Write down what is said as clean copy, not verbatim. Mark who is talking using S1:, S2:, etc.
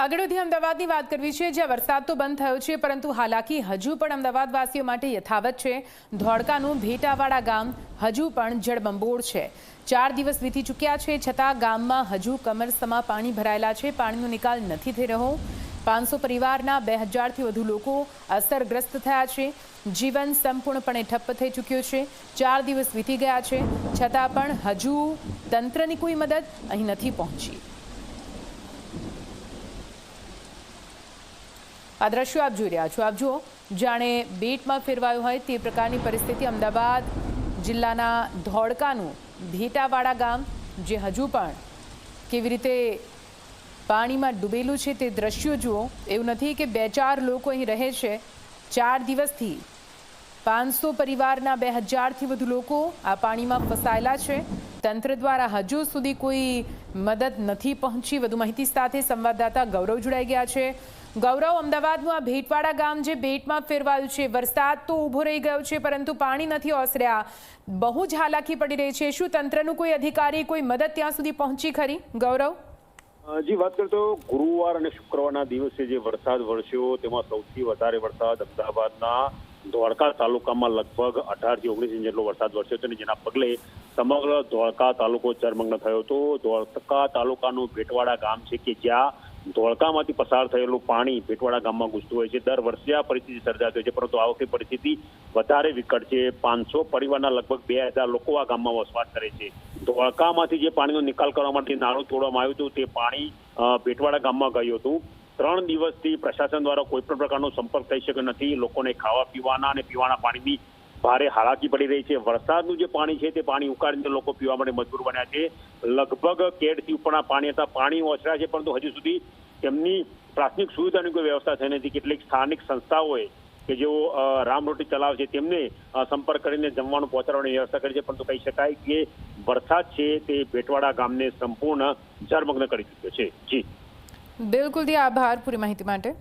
S1: આગળ વધી અમદાવાદની વાત કરવી છે, જ્યાં વરસાદ તો બંધ થયો છે, પરંતુ હાલાકી હજુ પણ અમદાવાદવાસીઓ માટે યથાવત છે। ધોળકાનું ભેટાવાડા ગામ હજુ પણ જળબંબોળ છે। 4 દિવસ વીતી ચૂક્યા છે, છતાં ગામમાં હજુ કમરસમાં પાણી ભરાયેલા છે। પાણીનો નિકાલ નથી થઈ રહ્યો। 500 પરિવારના 2000થી વધુ લોકો અસરગ્રસ્ત થયા છે। જીવન સંપૂર્ણપણે ઠપ્પ થઈ ચૂક્યું છે। 4 દિવસ વીતી ગયા છે, છતાં પણ હજુ તંત્રની કોઈ મદદ અહીં નથી પહોંચી। આ દ્રશ્યો આપ જોઈ રહ્યા છો। આપ જુઓ, જાણે બેટમાં ફેરવાયું હોય તે પ્રકારની પરિસ્થિતિ। અમદાવાદ જિલ્લાના ધોળકાનું ભેટાવાડા ગામ, જે હજુ પણ કેવી રીતે પાણીમાં ડૂબેલું છે તે દ્રશ્યો જુઓ। એવું નથી કે 2-4 લોકો અહીં રહે છે। 4 દિવસથી 500 પરિવારના 2000થી વધુ લોકો આ પાણીમાં ફસાયેલા છે। તંત્ર દ્વારા હજુ સુધી કોઈ મદદ નથી પહોંચી। વધુ માહિતી સાથે સંવાદદાતા ગૌરવ જોડાઈ ગયા છે। ગૌરવ, અમદાવાદનું આ ભેટવાડા ગામ જે બેટમાં ફેરવાયું છે, વરસાદ તો ઊભો રહી ગયો છે, પરંતુ પાણી નથી ઓસર્યા। બહુ જ હાલાકી પડી રહી છે। શું તંત્રનું કોઈ અધિકારી, કોઈ મદદ ત્યાં સુધી પહોંચી ખરી? ગૌરવ
S2: જી, વાત કરીએ તો ગુરુવાર અને શુક્રવારના દિવસે જે વરસાદ વરસ્યો તેમાં સૌથી વધારે વરસાદ અમદાવાદના ધોળકા તાલુકામાં લગભગ 18 થી 19 ઇંચ જેટલો વરસાદ વરસ્યો હતો, જેના પગલે સમગ્ર ધોળકા તાલુકો જળમગ્ન થયો હતો। ધોળકા તાલુકાનું ભેટવાડા ગામ છે કે જ્યાં ધોળકામાંથી પસાર થયેલું પાણી ભેટવાડા ગામમાં ઘૂસતું હોય છે। દર વર્ષે આ પરિસ્થિતિ સર્જાતી હોય છે, પરંતુ આ વખતે પરિસ્થિતિ વધારે વિકટ છે। 500 પરિવારના લગભગ 2000 લોકો આ ગામમાં વસવાટ કરે છે। ધોળકામાંથી જે પાણીનો નિકાલ કરવા માટે નાળું તોડવામાં આવ્યું હતું, તે પાણી ભેટવાડા ગામમાં ગયું હતું। 3 દિવસથી પ્રશાસન દ્વારા કોઈ પણ પ્રકારનો સંપર્ક થઈ શક્યો નથી। લોકોને ખાવા પીવાના અને પીવાના પાણીની ભારે હાલાકી પડી રહી છે। વરસાદનું જે પાણી છે તે પાણી ઉકાળીને લોકો પીવા માટે મજબૂર બન્યા છે। લગભગ કેડથી ઉપરના પાણી હતા, પાણી ઓછરા છે, પરંતુ હજુ સુધી તેમની પ્રાથમિક સુવિધાની કોઈ વ્યવસ્થા થઈ નથી। કેટલીક સ્થાનિક સંસ્થાઓએ કે જેઓ રામરોટી ચલાવે છે તેમને સંપર્ક કરીને જમવાનું પહોંચાડવાની વ્યવસ્થા કરી છે, પરંતુ કહી શકાય કે વરસાદ છે તે ભેટવાડા ગામને સંપૂર્ણ જળમગ્ન કરી ચૂક્યો છે। જી
S1: બિલકુલ, આભાર પૂરી માહિતી માટે।